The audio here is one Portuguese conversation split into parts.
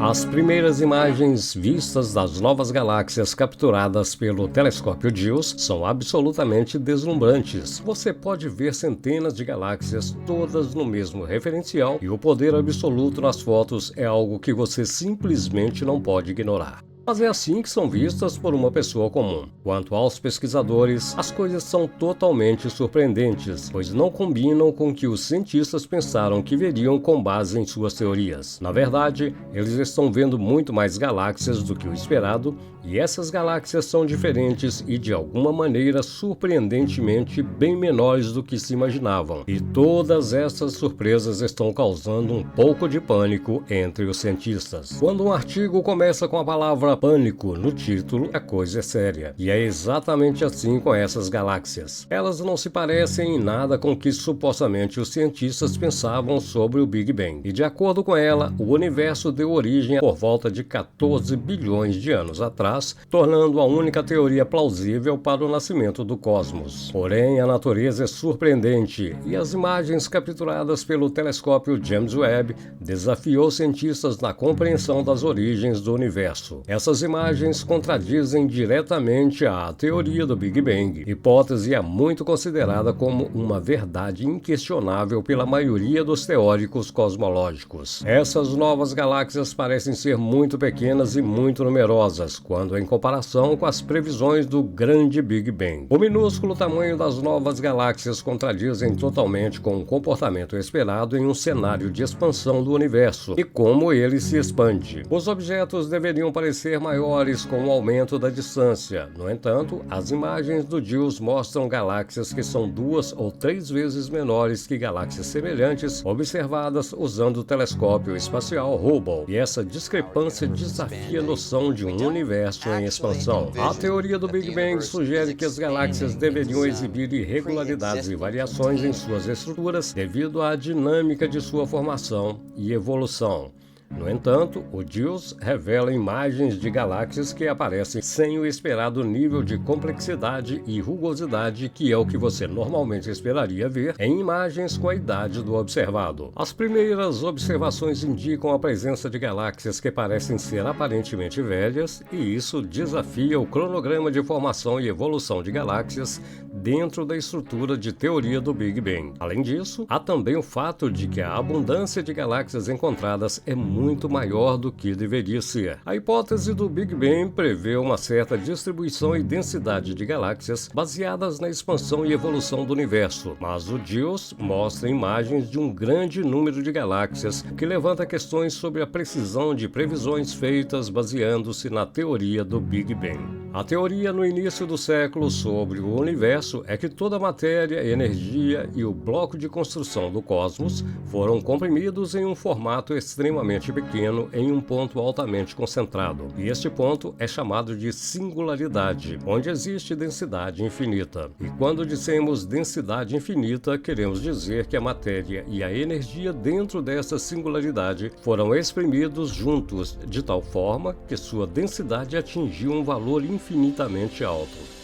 As primeiras imagens vistas das novas galáxias capturadas pelo telescópio JUICE são absolutamente deslumbrantes. Você pode ver centenas de galáxias todas no mesmo referencial e o poder absoluto nas fotos é algo que você simplesmente não pode ignorar. Mas é assim que são vistas por uma pessoa comum. Quanto aos pesquisadores, as coisas são totalmente surpreendentes, pois não combinam com o que os cientistas pensaram que veriam com base em suas teorias. Na verdade, eles estão vendo muito mais galáxias do que o esperado, e essas galáxias são diferentes e, de alguma maneira, surpreendentemente bem menores do que se imaginavam. E todas essas surpresas estão causando um pouco de pânico entre os cientistas. Quando um artigo começa com a palavra pânico no título, a coisa é séria. E é exatamente assim com essas galáxias. Elas não se parecem em nada com o que supostamente os cientistas pensavam sobre o Big Bang. E de acordo com ela, o universo deu origem por volta de 14 bilhões de anos atrás, tornando a única teoria plausível para o nascimento do cosmos. Porém, a natureza é surpreendente e as imagens capturadas pelo telescópio James Webb desafiou cientistas na compreensão das origens do universo. Essas imagens contradizem diretamente a teoria do Big Bang, hipótese é muito considerada como uma verdade inquestionável pela maioria dos teóricos cosmológicos. Essas novas galáxias parecem ser muito pequenas e muito numerosas, quando em comparação com as previsões do grande Big Bang. O minúsculo tamanho das novas galáxias contradizem totalmente com o comportamento esperado em um cenário de expansão do universo e como ele se expande. Os objetos deveriam parecer maiores com o aumento da distância. No entanto, as imagens do JUICE mostram galáxias que são 2 ou 3 vezes menores que galáxias semelhantes observadas usando o telescópio espacial Hubble. E essa discrepância desafia a noção de um universo em expansão. A teoria do Big Bang sugere que as galáxias deveriam exibir irregularidades e variações em suas estruturas devido à dinâmica de sua formação e evolução. No entanto, o JUICE revela imagens de galáxias que aparecem sem o esperado nível de complexidade e rugosidade que é o que você normalmente esperaria ver em imagens com a idade do observado. As primeiras observações indicam a presença de galáxias que parecem ser aparentemente velhas, e isso desafia o cronograma de formação e evolução de galáxias dentro da estrutura de teoria do Big Bang. Além disso, há também o fato de que a abundância de galáxias encontradas é muito maior do que deveria ser. A hipótese do Big Bang prevê uma certa distribuição e densidade de galáxias baseadas na expansão e evolução do universo, mas o JUICE mostra imagens de um grande número de galáxias que levanta questões sobre a precisão de previsões feitas baseando-se na teoria do Big Bang. A teoria no início do século sobre o universo é que toda a matéria, energia e o bloco de construção do cosmos foram comprimidos em um formato extremamente pequeno em um ponto altamente concentrado. E este ponto é chamado de singularidade, onde existe densidade infinita. E quando dizemos densidade infinita, queremos dizer que a matéria e a energia dentro dessa singularidade foram exprimidos juntos de tal forma que sua densidade atingiu um valor infinitamente alto.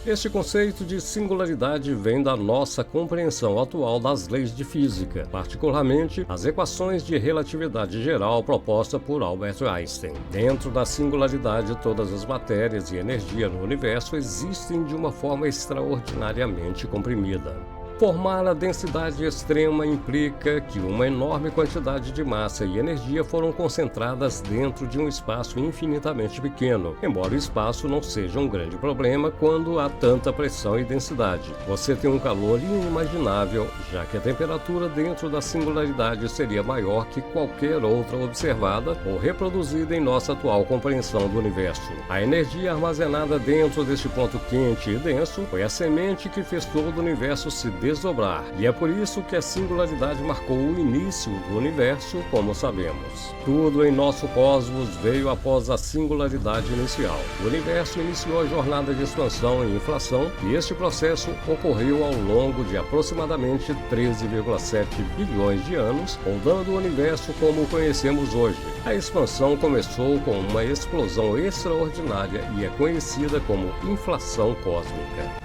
Este conceito de singularidade vem da nossa compreensão atual das leis de física, particularmente as equações de relatividade geral proposta por Albert Einstein. Dentro da singularidade, todas as matérias e energia no universo existem de uma forma extraordinariamente comprimida. Formar a densidade extrema implica que uma enorme quantidade de massa e energia foram concentradas dentro de um espaço infinitamente pequeno, embora o espaço não seja um grande problema quando há tanta pressão e densidade. Você tem um calor inimaginável, já que a temperatura dentro da singularidade seria maior que qualquer outra observada ou reproduzida em nossa atual compreensão do universo. A energia armazenada dentro deste ponto quente e denso foi a semente que fez todo o universo se desdobrar, e é por isso que a singularidade marcou o início do universo, como sabemos. Tudo em nosso cosmos veio após a singularidade inicial. O universo iniciou a jornada de expansão e inflação, e este processo ocorreu ao longo de aproximadamente 13,7 bilhões de anos, moldando o universo como o conhecemos hoje. A expansão começou com uma explosão extraordinária e é conhecida como inflação cósmica.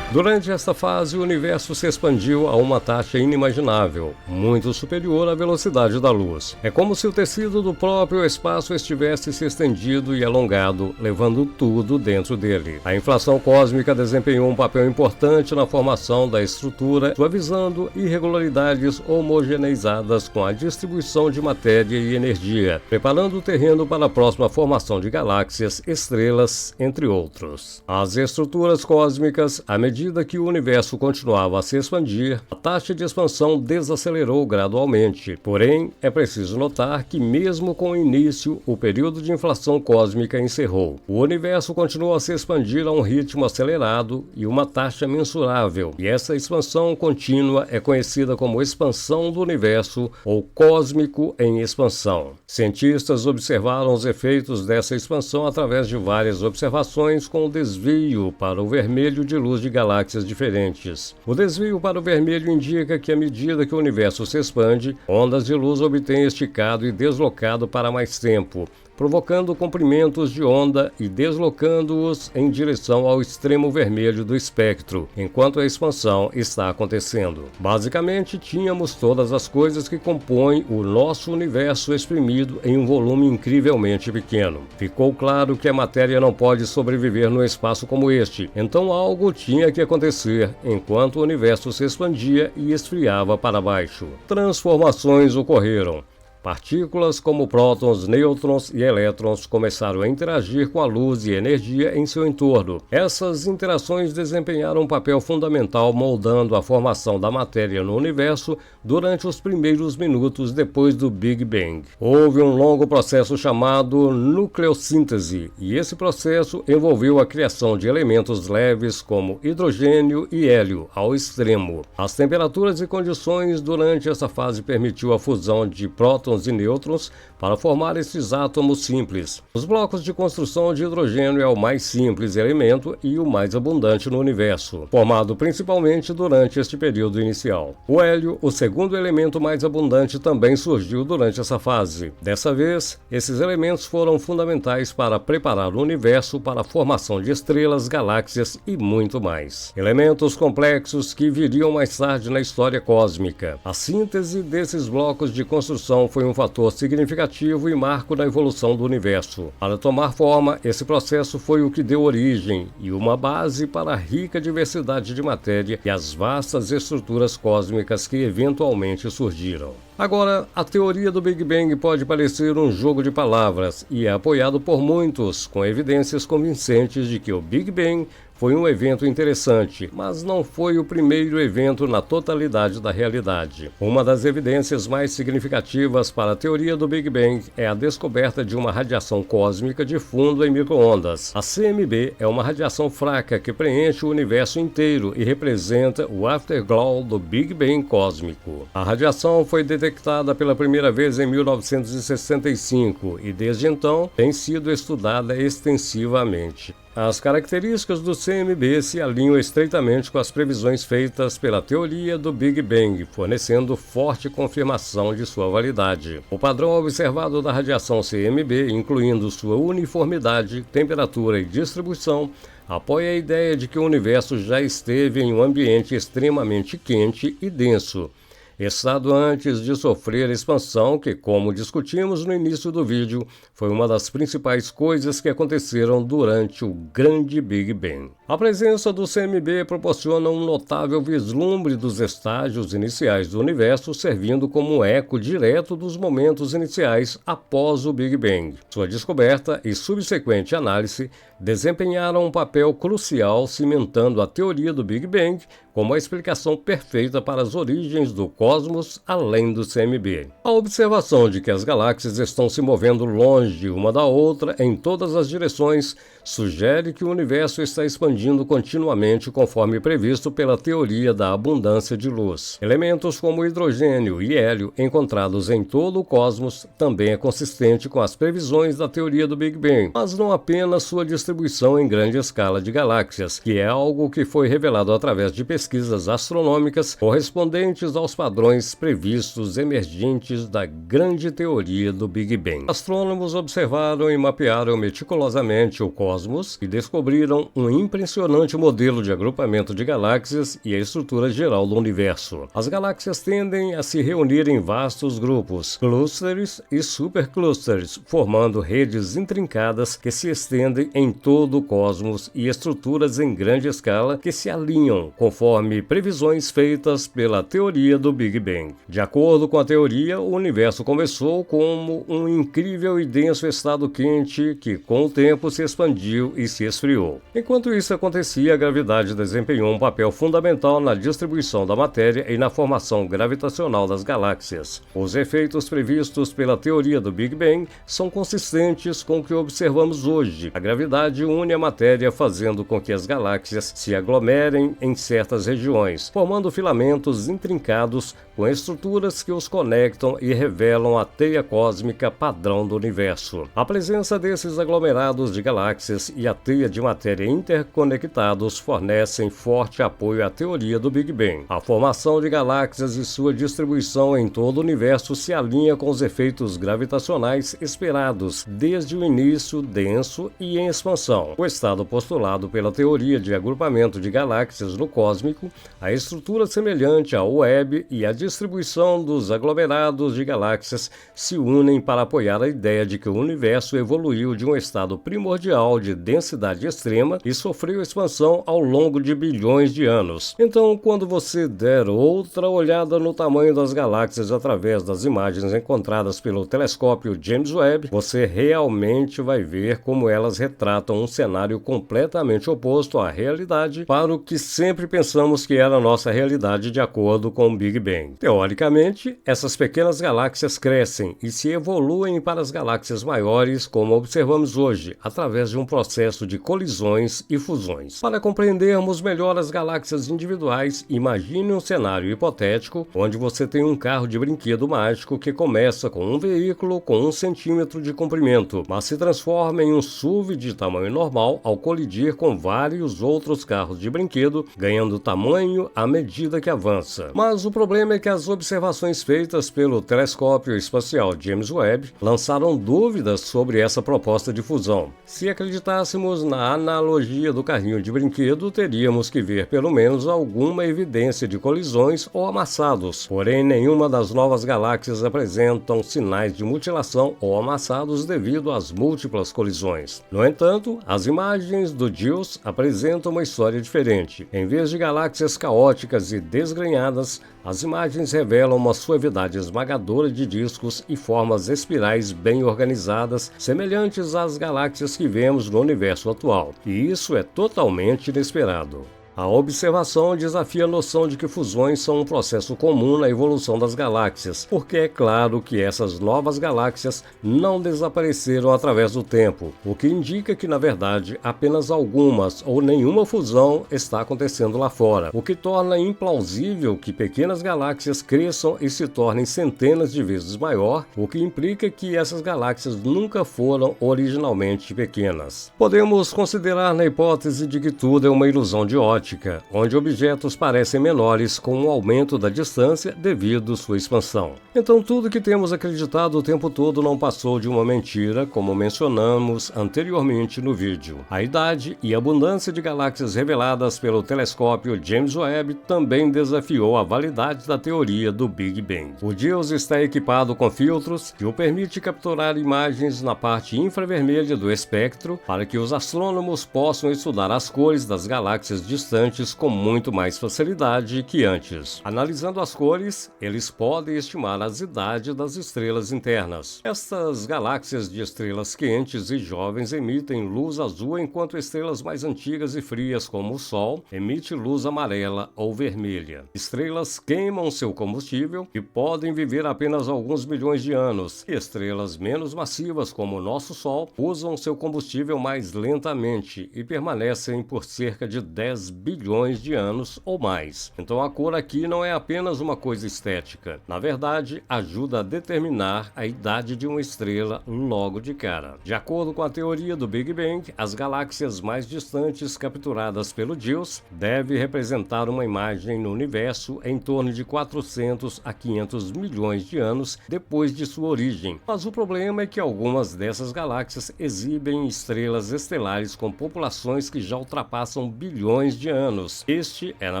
Durante esta fase, o universo se expandiu a uma taxa inimaginável, muito superior à velocidade da luz. É como se o tecido do próprio espaço estivesse se estendido e alongado, levando tudo dentro dele. A inflação cósmica desempenhou um papel importante na formação da estrutura, suavizando irregularidades homogeneizadas com a distribuição de matéria e energia, preparando o terreno para a próxima formação de galáxias, estrelas, entre outros. As estruturas cósmicas, à medida que o universo continuava a se expandir, a taxa de expansão desacelerou gradualmente. Porém, é preciso notar que mesmo com o início, o período de inflação cósmica encerrou. O universo continuou a se expandir a um ritmo acelerado e uma taxa mensurável, e essa expansão contínua é conhecida como expansão do universo ou cósmico em expansão. Cientistas observaram os efeitos dessa expansão através de várias observações com desvio para o vermelho de luz de galáxias diferentes. O desvio para o vermelho indica que à medida que o universo se expande, ondas de luz obtêm esticado e deslocado para mais tempo, provocando comprimentos de onda e deslocando-os em direção ao extremo vermelho do espectro, enquanto a expansão está acontecendo. Basicamente, tínhamos todas as coisas que compõem o nosso universo exprimido em um volume incrivelmente pequeno. Ficou claro que a matéria não pode sobreviver num espaço como este, então algo tinha que acontecer enquanto o universo se expandia e esfriava para baixo. Transformações ocorreram. Partículas como prótons, nêutrons e elétrons começaram a interagir com a luz e energia em seu entorno. Essas interações desempenharam um papel fundamental moldando a formação da matéria no universo durante os primeiros minutos depois do Big Bang. Houve um longo processo chamado nucleossíntese, e esse processo envolveu a criação de elementos leves como hidrogênio e hélio ao extremo. As temperaturas e condições durante essa fase permitiu a fusão de prótons e nêutrons para formar esses átomos simples. Os blocos de construção de hidrogênio é o mais simples elemento e o mais abundante no universo, formado principalmente durante este período inicial. O hélio, o segundo elemento mais abundante, também surgiu durante essa fase. Dessa vez, esses elementos foram fundamentais para preparar o universo para a formação de estrelas, galáxias e muito mais. Elementos complexos que viriam mais tarde na história cósmica. A síntese desses blocos de construção foi um fator significativo e marco na evolução do universo. Para tomar forma, esse processo foi o que deu origem e uma base para a rica diversidade de matéria e as vastas estruturas cósmicas que eventualmente surgiram. Agora, a teoria do Big Bang pode parecer um jogo de palavras e é apoiado por muitos, com evidências convincentes de que o Big Bang foi um evento interessante, mas não foi o primeiro evento na totalidade da realidade. Uma das evidências mais significativas para a teoria do Big Bang é a descoberta de uma radiação cósmica de fundo em micro-ondas. A CMB é uma radiação fraca que preenche o universo inteiro e representa o afterglow do Big Bang cósmico. A radiação foi detectada pela primeira vez em 1965 e desde então tem sido estudada extensivamente. As características do CMB se alinham estreitamente com as previsões feitas pela teoria do Big Bang, fornecendo forte confirmação de sua validade. O padrão observado da radiação CMB, incluindo sua uniformidade, temperatura e distribuição, apoia a ideia de que o universo já esteve em um ambiente extremamente quente e denso, estado antes de sofrer expansão que, como discutimos no início do vídeo, foi uma das principais coisas que aconteceram durante o grande Big Bang. A presença do CMB proporciona um notável vislumbre dos estágios iniciais do universo, servindo como um eco direto dos momentos iniciais após o Big Bang. Sua descoberta e subsequente análise desempenharam um papel crucial, cimentando a teoria do Big Bang como a explicação perfeita para as origens do cosmos além do CMB. A observação de que as galáxias estão se movendo longe uma da outra em todas as direções sugere que o universo está expandindo continuamente conforme previsto pela teoria da abundância de luz. Elementos como hidrogênio e hélio encontrados em todo o cosmos também é consistente com as previsões da teoria do Big Bang, mas não apenas sua distribuição em grande escala de galáxias, que é algo que foi revelado através de pesquisas astronômicas correspondentes aos padrões previstos emergentes da grande teoria do Big Bang. Astrônomos observaram e mapearam meticulosamente o cosmos e descobriram um impressionante modelo de agrupamento de galáxias e a estrutura geral do universo. As galáxias tendem a se reunir em vastos grupos, clusters e superclusters, formando redes intrincadas que se estendem em todo o cosmos e estruturas em grande escala que se alinham conforme previsões feitas pela teoria do Big Bang. De acordo com a teoria, o universo começou como um incrível e denso estado quente que, com o tempo, se expandiu e se esfriou. Enquanto isso acontecia, a gravidade desempenhou um papel fundamental na distribuição da matéria e na formação gravitacional das galáxias. Os efeitos previstos pela teoria do Big Bang são consistentes com o que observamos hoje. A gravidade une a matéria, fazendo com que as galáxias se aglomerem em certas regiões, formando filamentos intrincados com estruturas que os conectam e revelam a teia cósmica padrão do universo. A presença desses aglomerados de galáxias e a teia de matéria interconectados fornecem forte apoio à teoria do Big Bang. A formação de galáxias e sua distribuição em todo o universo se alinha com os efeitos gravitacionais esperados desde o início denso e em expansão. O estado postulado pela teoria de agrupamento de galáxias no cósmico, a estrutura semelhante ao Webb e a distribuição dos aglomerados de galáxias se unem para apoiar a ideia de que o universo evoluiu de um estado primordial de densidade extrema e sofreu expansão ao longo de bilhões de anos. Então, quando você der outra olhada no tamanho das galáxias através das imagens encontradas pelo telescópio James Webb, você realmente vai ver como elas retratam um cenário completamente oposto à realidade para o que sempre pensamos que era a nossa realidade de acordo com o Big Bang. Teoricamente, essas pequenas galáxias crescem e se evoluem para as galáxias maiores, como observamos hoje, através de um processo de colisões e fusões. Para compreendermos melhor as galáxias individuais, imagine um cenário hipotético onde você tem um carro de brinquedo mágico que começa com um veículo com 1 centímetro de comprimento, mas se transforma em um SUV de tamanho normal ao colidir com vários outros carros de brinquedo, ganhando tamanho à medida que avança. Mas o problema é que as observações feitas pelo telescópio espacial James Webb lançaram dúvidas sobre essa proposta de fusão. Se acreditássemos na analogia do carrinho de brinquedo, teríamos que ver pelo menos alguma evidência de colisões ou amassados. Porém, nenhuma das novas galáxias apresentam sinais de mutilação ou amassados devido às múltiplas colisões. No entanto, as imagens do JUICE apresentam uma história diferente. Em vez de galáxias caóticas e desgrenhadas, as imagens revelam uma suavidade esmagadora de discos e formas espirais bem organizadas, semelhantes às galáxias que vemos no universo atual. E isso é totalmente inesperado. A observação desafia a noção de que fusões são um processo comum na evolução das galáxias, porque é claro que essas novas galáxias não desapareceram através do tempo, o que indica que, na verdade, apenas algumas ou nenhuma fusão está acontecendo lá fora, o que torna implausível que pequenas galáxias cresçam e se tornem centenas de vezes maior, o que implica que essas galáxias nunca foram originalmente pequenas. Podemos considerar na hipótese de que tudo é uma ilusão de ótica, ótica, onde objetos parecem menores com o aumento da distância devido à sua expansão. Então tudo que temos acreditado o tempo todo não passou de uma mentira, como mencionamos anteriormente no vídeo. A idade e abundância de galáxias reveladas pelo telescópio James Webb também desafiou a validade da teoria do Big Bang. O JEOS está equipado com filtros que o permite capturar imagens na parte infravermelha do espectro para que os astrônomos possam estudar as cores das galáxias distantes com muito mais facilidade que antes. Analisando as cores, eles podem estimar as idades das estrelas internas. Estas galáxias de estrelas quentes e jovens emitem luz azul, enquanto estrelas mais antigas e frias, como o Sol, emitem luz amarela ou vermelha. Estrelas queimam seu combustível e podem viver apenas alguns milhões de anos, e estrelas menos massivas, como o nosso Sol, usam seu combustível mais lentamente e permanecem por cerca de 10 bilhões de anos ou mais. Então a cor aqui não é apenas uma coisa estética. Na verdade, ajuda a determinar a idade de uma estrela logo de cara. De acordo com a teoria do Big Bang, as galáxias mais distantes capturadas pelo JEOS devem representar uma imagem no universo em torno de 400 a 500 milhões de anos depois de sua origem. Mas o problema é que algumas dessas galáxias exibem estrelas estelares com populações que já ultrapassam bilhões de anos. Este é, na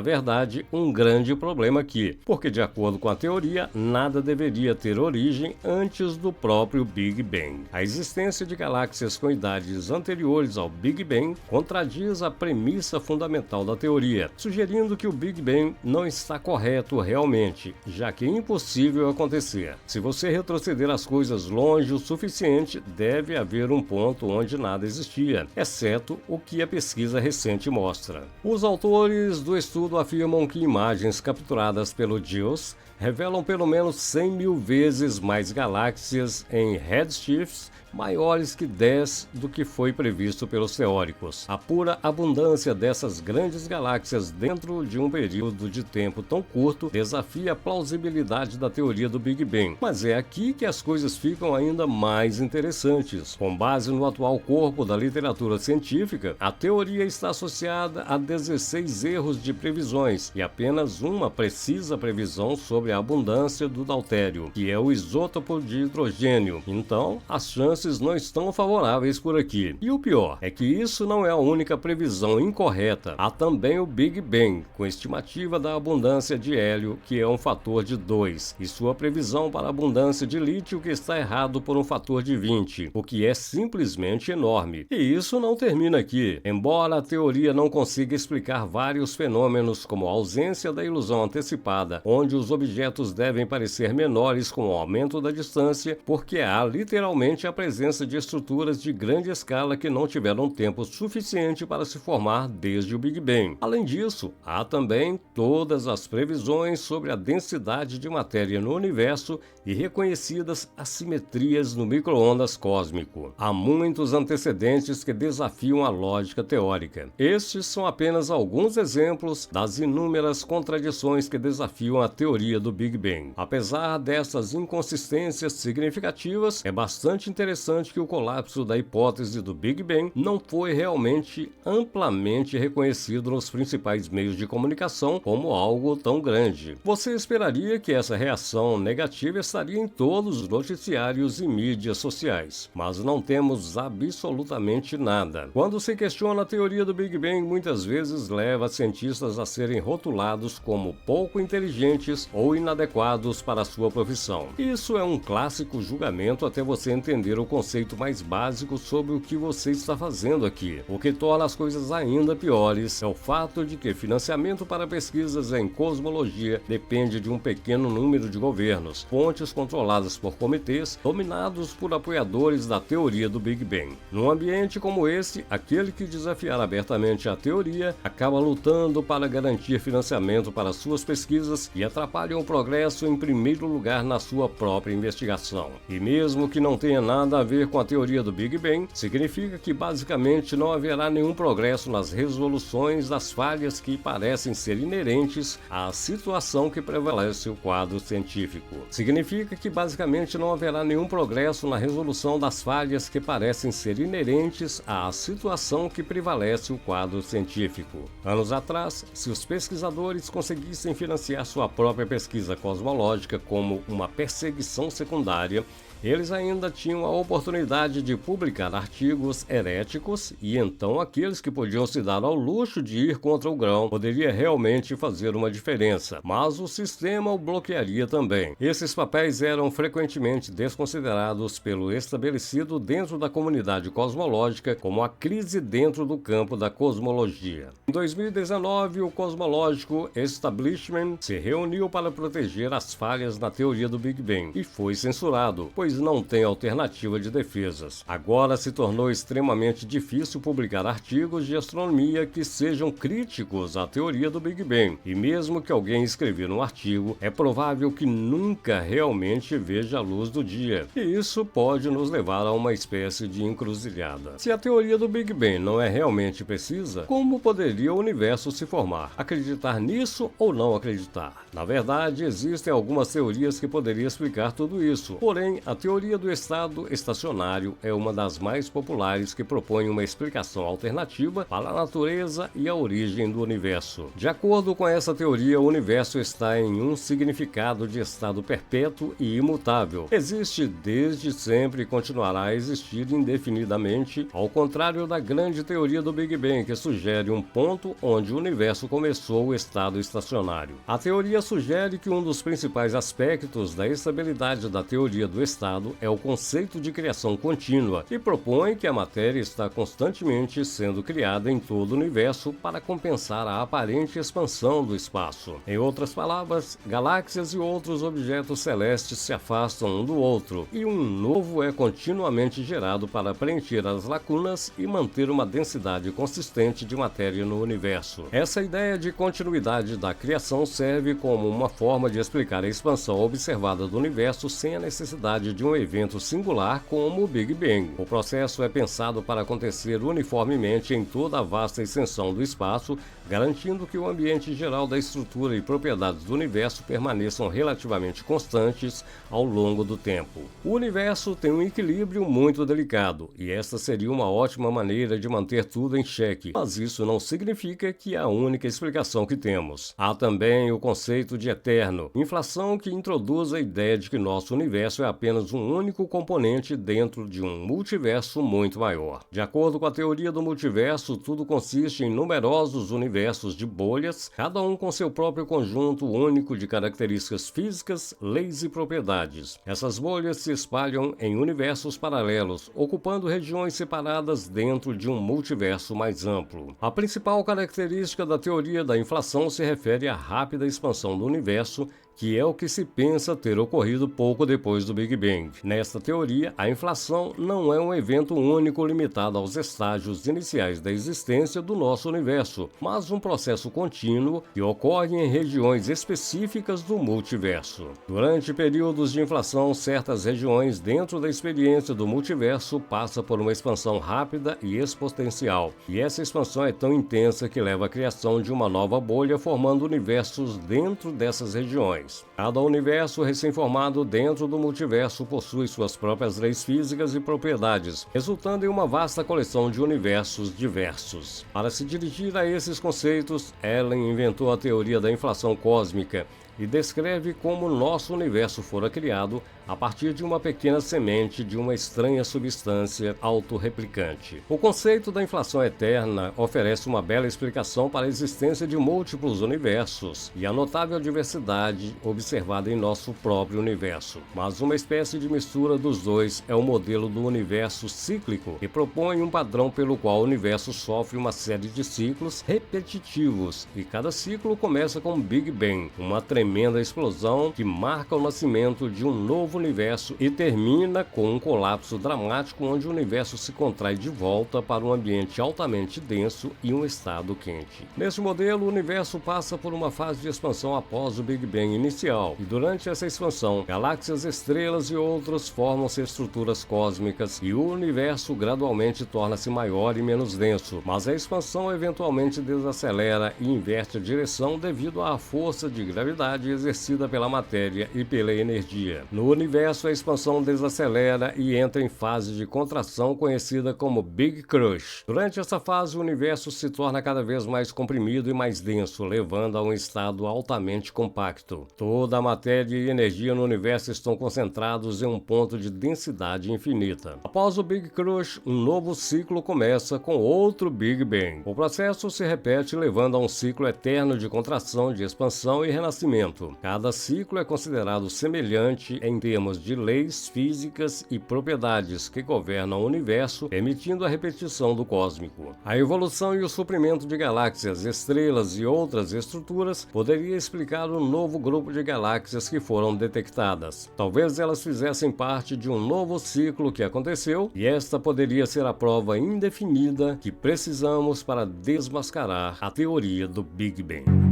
verdade, um grande problema aqui, porque, de acordo com a teoria, nada deveria ter origem antes do próprio Big Bang. A existência de galáxias com idades anteriores ao Big Bang contradiz a premissa fundamental da teoria, sugerindo que o Big Bang não está correto realmente, já que é impossível acontecer. Se você retroceder as coisas longe o suficiente, deve haver um ponto onde nada existia, exceto o que a pesquisa recente mostra. Os autores do estudo afirmam que imagens capturadas pelo JEOS revelam pelo menos 100 mil vezes mais galáxias em redshifts maiores que 10 do que foi previsto pelos teóricos. A pura abundância dessas grandes galáxias dentro de um período de tempo tão curto desafia a plausibilidade da teoria do Big Bang. Mas é aqui que as coisas ficam ainda mais interessantes. Com base no atual corpo da literatura científica, a teoria está associada a 16 erros de previsões e apenas uma precisa previsão sobre a abundância do deutério, que é o isótopo de hidrogênio. Então, as chances não estão favoráveis por aqui. E o pior é que isso não é a única previsão incorreta. Há também o Big Bang, com estimativa da abundância de hélio, que é um fator de 2, e sua previsão para a abundância de lítio, que está errado por um fator de 20, o que é simplesmente enorme. E isso não termina aqui. Embora a teoria não consiga explicar vários fenômenos, como a ausência da ilusão antecipada, onde os objetos devem parecer menores com o aumento da distância, porque há literalmente a presença de estruturas de grande escala que não tiveram tempo suficiente para se formar desde o Big Bang. Além disso, há também todas as previsões sobre a densidade de matéria no universo e reconhecidas assimetrias no micro-ondas cósmico. Há muitos antecedentes que desafiam a lógica teórica. Estes são apenas alguns exemplos das inúmeras contradições que desafiam a teoria do Big Bang. Apesar dessas inconsistências significativas, é bastante interessante que o colapso da hipótese do Big Bang não foi realmente amplamente reconhecido nos principais meios de comunicação como algo tão grande. Você esperaria que essa reação negativa estaria em todos os noticiários e mídias sociais, mas não temos absolutamente nada. Quando se questiona a teoria do Big Bang, muitas vezes leva cientistas a serem rotulados como pouco inteligentes ou inadequados para a sua profissão. Isso é um clássico julgamento até você entender o conceito mais básico sobre o que você está fazendo aqui. O que torna as coisas ainda piores é o fato de que financiamento para pesquisas em cosmologia depende de um pequeno número de governos, fontes controladas por comitês dominados por apoiadores da teoria do Big Bang. Num ambiente como esse, aquele que desafiar abertamente a teoria acaba lutando para garantir financiamento para suas pesquisas e atrapalha o progresso em primeiro lugar na sua própria investigação. E mesmo que não tenha nada nada a ver com a teoria do Big Bang significa que basicamente não haverá nenhum progresso nas resoluções das falhas que parecem ser inerentes à situação que prevalece o quadro científico. Significa que basicamente não haverá nenhum progresso na resolução das falhas que parecem ser inerentes à situação que prevalece o quadro científico. Anos atrás, se os pesquisadores conseguissem financiar sua própria pesquisa cosmológica como uma perseguição secundária, eles ainda tinham a oportunidade de publicar artigos heréticos e então aqueles que podiam se dar ao luxo de ir contra o grão poderia realmente fazer uma diferença, mas o sistema o bloquearia também. Esses papéis eram frequentemente desconsiderados pelo estabelecido dentro da comunidade cosmológica como a crise dentro do campo da cosmologia. Em 2019, o Cosmológico Establishment se reuniu para proteger as falhas na teoria do Big Bang e foi censurado, pois não tem alternativa de defesas. Agora se tornou extremamente difícil publicar artigos de astronomia que sejam críticos à teoria do Big Bang, e mesmo que alguém escrever um artigo, é provável que nunca realmente veja a luz do dia, e isso pode nos levar a uma espécie de encruzilhada. Se a teoria do Big Bang não é realmente precisa, como poderia o universo se formar? Acreditar nisso ou não acreditar? Na verdade, existem algumas teorias que poderiam explicar tudo isso, porém, a teoria do estado estacionário é uma das mais populares que propõe uma explicação alternativa para a natureza e a origem do universo. De acordo com essa teoria, o universo está em um significado de estado perpétuo e imutável. Existe desde sempre e continuará a existir indefinidamente, ao contrário da grande teoria do Big Bang, que sugere um ponto onde o universo começou o estado estacionário. A teoria sugere que um dos principais aspectos da estabilidade da teoria do estado é o conceito de criação contínua e propõe que a matéria está constantemente sendo criada em todo o universo para compensar a aparente expansão do espaço. Em outras palavras, galáxias e outros objetos celestes se afastam um do outro e um novo é continuamente gerado para preencher as lacunas e manter uma densidade consistente de matéria no universo. Essa ideia de continuidade da criação serve como uma forma de explicar a expansão observada do universo sem a necessidade de um evento singular como o Big Bang. O processo é pensado para acontecer uniformemente em toda a vasta extensão do espaço, garantindo que o ambiente geral da estrutura e propriedades do universo permaneçam relativamente constantes ao longo do tempo. O universo tem um equilíbrio muito delicado, e esta seria uma ótima maneira de manter tudo em xeque, mas isso não significa que é a única explicação que temos. Há também o conceito de eterno, inflação que introduz a ideia de que nosso universo é apenas um único componente dentro de um multiverso muito maior. De acordo com a teoria do multiverso, tudo consiste em numerosos universos de bolhas, cada um com seu próprio conjunto único de características físicas, leis e propriedades. Essas bolhas se espalham em universos paralelos, ocupando regiões separadas dentro de um multiverso mais amplo. A principal característica da teoria da inflação se refere à rápida expansão do universo, que é o que se pensa ter ocorrido pouco depois do Big Bang. Nesta teoria, a inflação não é um evento único limitado aos estágios iniciais da existência do nosso universo, mas um processo contínuo que ocorre em regiões específicas do multiverso. Durante períodos de inflação, certas regiões dentro da experiência do multiverso passam por uma expansão rápida e exponencial, e essa expansão é tão intensa que leva à criação de uma nova bolha, formando universos dentro dessas regiões. Cada universo recém-formado dentro do multiverso possui suas próprias leis físicas e propriedades, resultando em uma vasta coleção de universos diversos. Para se dirigir a esses conceitos, Allen inventou a teoria da inflação cósmica e descreve como nosso universo fora criado a partir de uma pequena semente de uma estranha substância autorreplicante. O conceito da inflação eterna oferece uma bela explicação para a existência de múltiplos universos e a notável diversidade observada em nosso próprio universo. Mas uma espécie de mistura dos dois é o modelo do universo cíclico, que propõe um padrão pelo qual o universo sofre uma série de ciclos repetitivos e cada ciclo começa com um Big Bang, uma tremenda tremenda explosão que marca o nascimento de um novo universo e termina com um colapso dramático onde o universo se contrai de volta para um ambiente altamente denso e um estado quente. Nesse modelo, o universo passa por uma fase de expansão após o Big Bang inicial, e durante essa expansão, galáxias, estrelas e outros formam-se estruturas cósmicas e o universo gradualmente torna-se maior e menos denso, mas a expansão eventualmente desacelera e inverte a direção devido à força de gravidade exercida pela matéria e pela energia. No universo, a expansão desacelera e entra em fase de contração conhecida como Big Crush. Durante essa fase, o universo se torna cada vez mais comprimido e mais denso, levando a um estado altamente compacto. Toda a matéria e energia no universo estão concentrados em um ponto de densidade infinita. Após o Big Crush, um novo ciclo começa com outro Big Bang. O processo se repete, levando a um ciclo eterno de contração, de expansão e renascimento. Cada ciclo é considerado semelhante em termos de leis físicas e propriedades que governam o universo, permitindo a repetição do cósmico. A evolução e o suprimento de galáxias, estrelas e outras estruturas poderia explicar o novo grupo de galáxias que foram detectadas. Talvez elas fizessem parte de um novo ciclo que aconteceu, e esta poderia ser a prova indefinida que precisamos para desmascarar a teoria do Big Bang.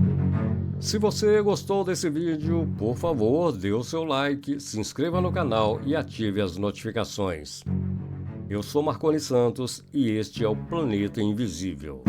Se você gostou desse vídeo, por favor, dê o seu like, se inscreva no canal e ative as notificações. Eu sou Marconi Santos e este é o Planeta Invisível.